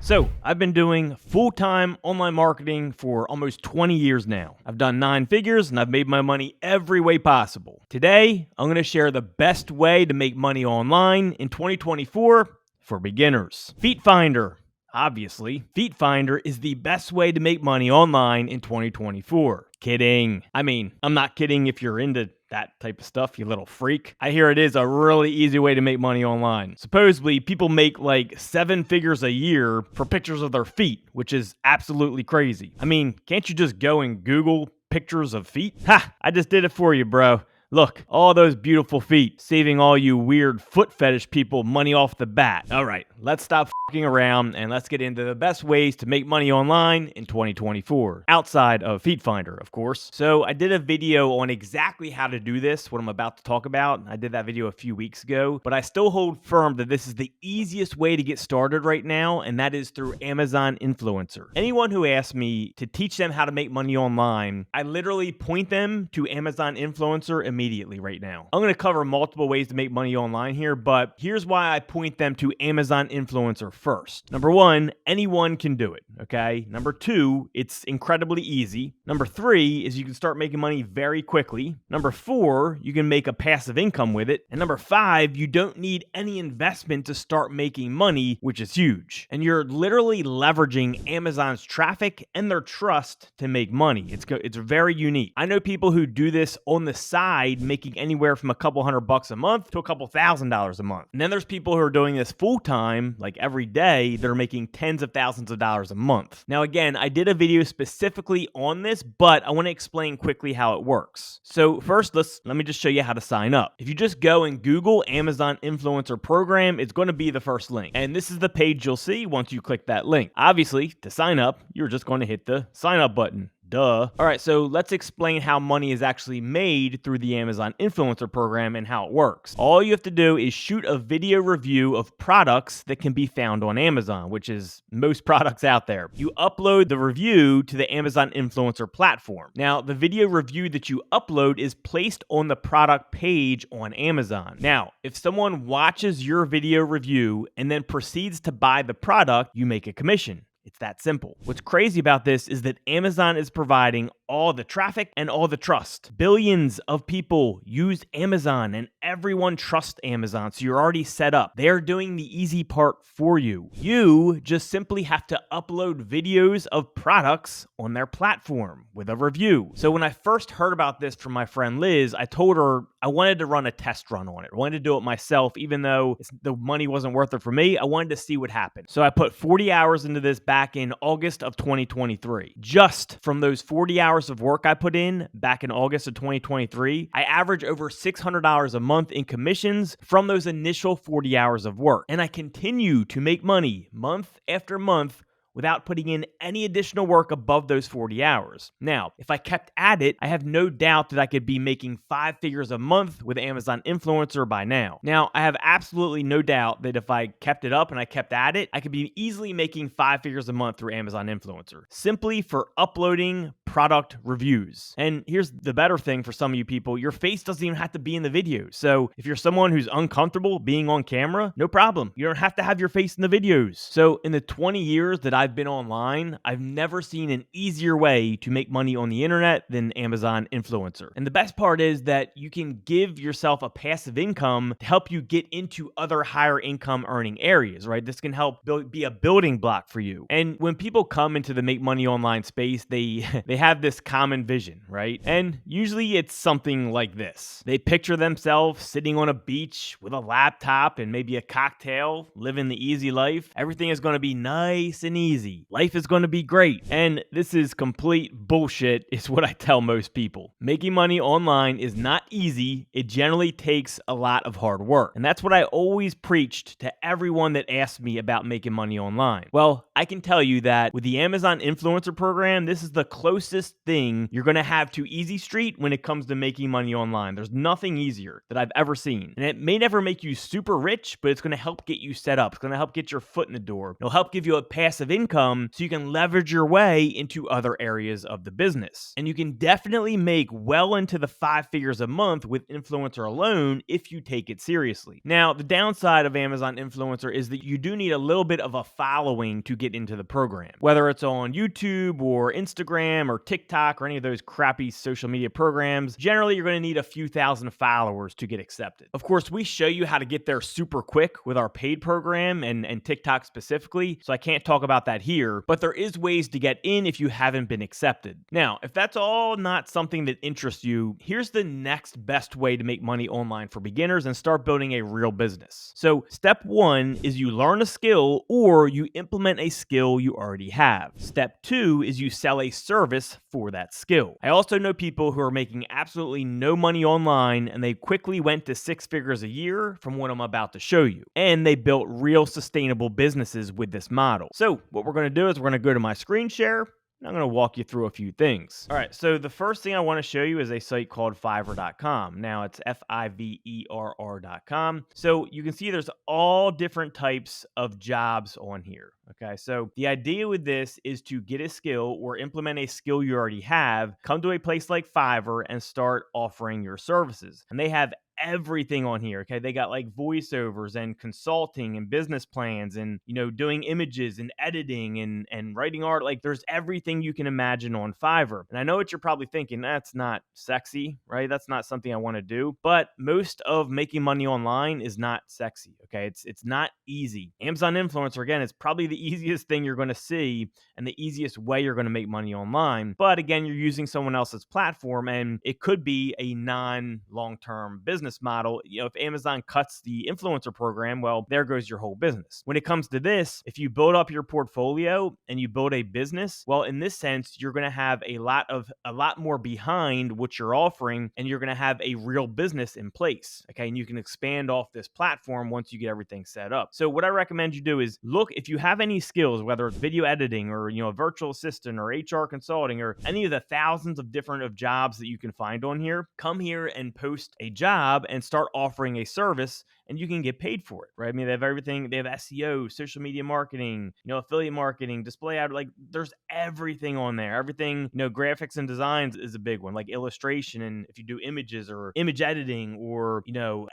So, I've been doing full-time online marketing for almost 20 years now. I've done 9 figures and I've made my money every way possible. Today, I'm going to share the best way to make money online in 2024 for beginners. Feet Finder. Obviously, Feet Finder is the best way to make money online in 2024. Kidding. I mean, I'm not kidding if you're into that type of stuff, you little freak. I hear it is a really easy way to make money online. Supposedly, people make like 7 figures a year for pictures of their feet, which is absolutely crazy. I mean, can't you just go and Google pictures of feet? Ha! I just did it for you, bro. Look, all those beautiful feet, saving all you weird foot fetish people money off the bat. All right, let's stop fucking around and let's get into the best ways to make money online in 2024. Outside of Feet Finder, of course. So I did a video on exactly how to do this, what I'm about to talk about. I did that video a few weeks ago, but I still hold firm that this is the easiest way to get started right now, and that is through Amazon Influencer. Anyone who asks me to teach them how to make money online, I literally point them to Amazon Influencer immediately right now. I'm going to cover multiple ways to make money online here, but here's why I point them to Amazon Influencer first. Number 1, anyone can do it, okay? Number 2, it's incredibly easy. Number 3 is you can start making money very quickly. Number 4, you can make a passive income with it. And number 5, you don't need any investment to start making money, which is huge. And you're literally leveraging Amazon's traffic and their trust to make money. It's very unique. I know people who do this on the side, making anywhere from a couple $100 a month to a couple $1,000s a month. And then there's people who are doing this full time, like every day, that are making tens of thousands of dollars a month. Now, again, I did a video specifically on this, but I want to explain quickly how it works. So first, let me just show you how to sign up. If you just go and Google Amazon Influencer Program, it's going to be the first link. And this is the page you'll see once you click that link. Obviously, to sign up, you're just going to hit the sign up button. Duh. All right, so let's explain how money is actually made through the Amazon Influencer Program and how it works. All you have to do is shoot a video review of products that can be found on Amazon, which is most products out there. You upload the review to the Amazon Influencer platform. Now, the video review that you upload is placed on the product page on Amazon. Now, if someone watches your video review and then proceeds to buy the product, you make a commission. It's that simple. What's crazy about this is that Amazon is providing all the traffic and all the trust. Billions of people use Amazon and everyone trusts Amazon, so you're already set up. They're doing the easy part for you. You just simply have to upload videos of products on their platform with a review. So when I first heard about this from my friend Liz, I told her I wanted to run a test run on it. I wanted to do it myself, even though the money wasn't worth it for me. I wanted to see what happened. So I put 40 hours into this back in August of 2023. Just from those 40 hours of work I put in back in August of 2023, I average over $600 a month in commissions from those initial 40 hours of work. And I continue to make money month after month without putting in any additional work above those 40 hours. Now, if I kept at it, I have no doubt that I could be making 5 figures a month with Amazon Influencer by now. Now, I have absolutely no doubt that if I kept it up and I kept at it, I could be easily making 5 figures a month through Amazon Influencer, simply for uploading product reviews. And here's the better thing for some of you people, your face doesn't even have to be in the video. So if you're someone who's uncomfortable being on camera, no problem. You don't have to have your face in the videos. So in the 20 years that I've been online, I've never seen an easier way to make money on the internet than Amazon Influencer. And the best part is that you can give yourself a passive income to help you get into other higher income earning areas, right? This can help be a building block for you. And when people come into the make money online space, they have this common vision, right? And usually it's something like this. They picture themselves sitting on a beach with a laptop and maybe a cocktail, living the easy life. Everything is going to be nice and easy. Life is going to be great. And this is complete bullshit, is what I tell most people. Making money online is not easy. It generally takes a lot of hard work. And that's what I always preached to everyone that asked me about making money online. Well, I can tell you that with the Amazon Influencer Program, this is the closest closest thing you're going to have to Easy Street when it comes to making money online. There's nothing easier that I've ever seen. And it may never make you super rich, but it's going to help get you set up. It's going to help get your foot in the door. It'll help give you a passive income so you can leverage your way into other areas of the business. And you can definitely make well into the 5 figures a month with influencer alone if you take it seriously. Now, the downside of Amazon Influencer is that you do need a little bit of a following to get into the program. Whether it's on YouTube or Instagram or TikTok or any of those crappy social media programs, generally you're going to need a few thousand followers to get accepted. Of course, we show you how to get there super quick with our paid program and TikTok specifically, so I can't talk about that here, but there is ways to get in if you haven't been accepted. Now, if that's all not something that interests you, here's the next best way to make money online for beginners and start building a real business. So step 1 is you learn a skill or you implement a skill you already have. Step 2 is you sell a service for that skill. I also know people who are making absolutely no money online and they quickly went to 6 figures a year from what I'm about to show you. And they built real sustainable businesses with this model. So what we're going to do is we're going to go to my screen share. I'm going to walk you through a few things. All right, so the first thing I want to show you is a site called Fiverr.com. Now it's Fiverr.com. So you can see there's all different types of jobs on here. Okay, so the idea with this is to get a skill or implement a skill you already have, come to a place like Fiverr and start offering your services. And they have everything on here. Okay, they got like voiceovers and consulting and business plans and doing images and editing and writing art. Like there's everything you can imagine on Fiverr. And I know what you're probably thinking, that's not sexy, right? That's not something I want to do. But most of making money online is not sexy. Okay, it's not easy. Amazon Influencer, again, it's probably the easiest thing you're going to see and the easiest way you're going to make money online. But again, you're using someone else's platform and it could be a non-long-term business model. If Amazon cuts the influencer program, well, there goes your whole business. When it comes to this, if you build up your portfolio and you build a business, well, in this sense, you're going to have a lot more behind what you're offering, and you're going to have a real business in place. Okay, and you can expand off this platform once you get everything set up. So what I recommend you do is look, if you have any skills, whether it's video editing or a virtual assistant or HR consulting or any of the thousands of different jobs that you can find on here, come here and post a job and start offering a service, and you can get paid for it, right? I mean, they have everything. They have SEO, social media marketing, affiliate marketing, display ad. Like there's everything on there. Everything, graphics and designs is a big one, like illustration. And if you do images or image editing or,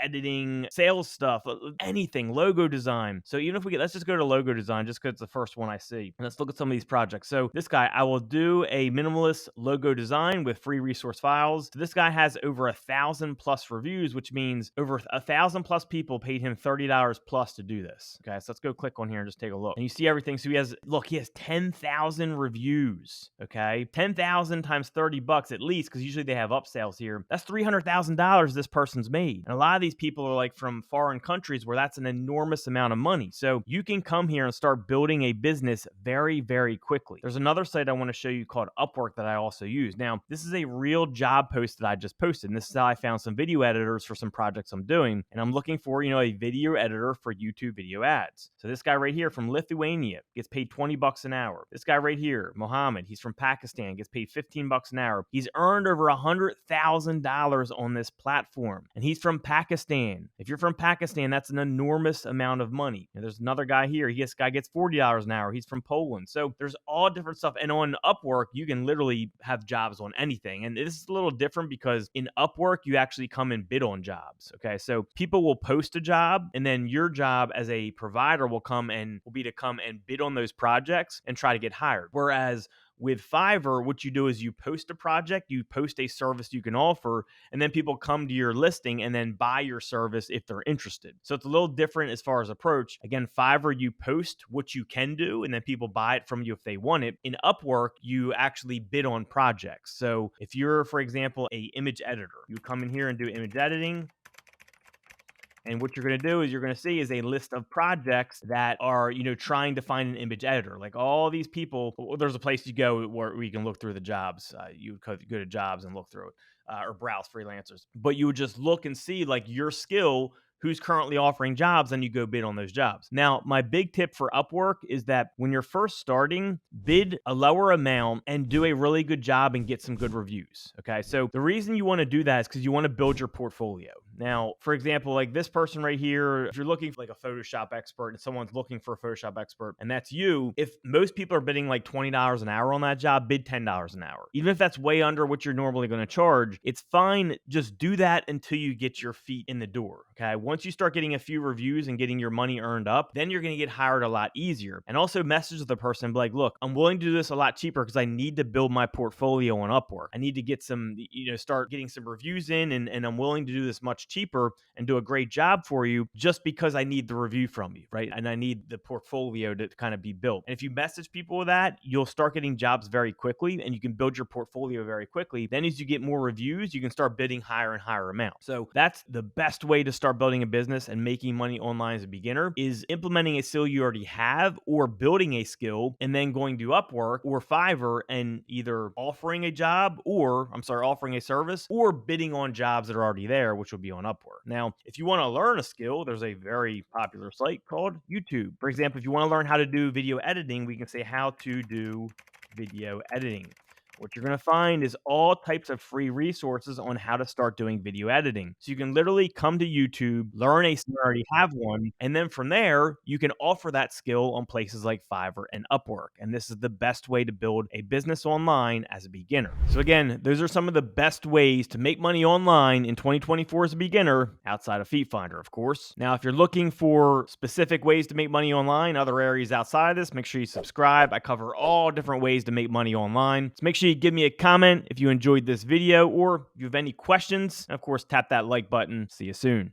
editing sales stuff, anything, logo design. So even if let's just go to logo design just because it's the first one I see. And let's look at some of these projects. So this guy, I will do a minimalist logo design with free resource files. So this guy has over 1,000+ reviews, which means over 1,000+ people paid him $30 plus to do this. Okay, so let's go click on here and just take a look. And you see everything. So he has 10,000 reviews. Okay, 10,000 times $30 at least, because usually they have upsells here. That's $300,000 this person's made. And a lot of these people are like from foreign countries where that's an enormous amount of money. So you can come here and start building a business very, very quickly. There's another site I want to show you called Upwork that I also use. Now, this is a real job post that I just posted. And this is how I found some video editors for some projects I'm doing. And I'm looking for, a video editor for YouTube video ads. So this guy right here from Lithuania gets paid $20 an hour. This guy right here, Mohammed, he's from Pakistan, gets paid $15 an hour. He's earned over $100,000 on this platform. And he's from Pakistan. If you're from Pakistan, that's an enormous amount of money. And there's another guy here. This guy gets $40 an hour. He's from Poland. So there's all different stuff. And on Upwork, you can literally have jobs on anything. And this is a little different because in Upwork, you actually come and bid on jobs. Okay, so people will post a job, and then your job as a provider will be to come and bid on those projects and try to get hired. Whereas with Fiverr, what you do is you post a project, you post a service you can offer, and then people come to your listing and then buy your service if they're interested. So it's a little different as far as approach. Again, Fiverr, you post what you can do, and then people buy it from you if they want it. In Upwork, you actually bid on projects. So if you're, for example, a image editor, you come in here and do image editing. And what you're going to do is you're going to see is a list of projects that are, trying to find an image editor. Like all these people, there's a place you go where you can look through the jobs. You could go to jobs and look through it or browse freelancers. But you would just look and see like your skill who's currently offering jobs, and you go bid on those jobs. Now, my big tip for Upwork is that when you're first starting, bid a lower amount and do a really good job and get some good reviews. Okay. So the reason you want to do that is because you want to build your portfolio. Now, for example, like this person right here, if you're looking for like a Photoshop expert and someone's looking for a Photoshop expert and that's you, if most people are bidding like $20 an hour on that job, bid $10 an hour. Even if that's way under what you're normally going to charge, it's fine. Just do that until you get your feet in the door. Okay. Once you start getting a few reviews and getting your money earned up, then you're going to get hired a lot easier. And also message the person and be like, look, I'm willing to do this a lot cheaper because I need to build my portfolio on Upwork. I need to get some, start getting some reviews in, and I'm willing to do this much cheaper and do a great job for you just because I need the review from you, right? And I need the portfolio to kind of be built. And if you message people with that, you'll start getting jobs very quickly and you can build your portfolio very quickly. Then as you get more reviews, you can start bidding higher and higher amounts. So that's the best way to start building a business and making money online as a beginner, is implementing a skill you already have or building a skill and then going to Upwork or Fiverr and either offering a service or bidding on jobs that are already there, which will be on Upwork. Now, if you want to learn a skill, there's a very popular site called YouTube. For example, if you want to learn how to do video editing, we can say how to do video editing. What you're going to find is all types of free resources on how to start doing video editing. So you can literally come to YouTube, learn a skill, already have one, and then from there, you can offer that skill on places like Fiverr and Upwork. And this is the best way to build a business online as a beginner. So again, those are some of the best ways to make money online in 2024 as a beginner, outside of Feet Finder, of course. Now, if you're looking for specific ways to make money online, other areas outside of this, make sure you subscribe. I cover all different ways to make money online. So make sure you give me a comment if you enjoyed this video, or if you have any questions. And of course, tap that like button. See you soon.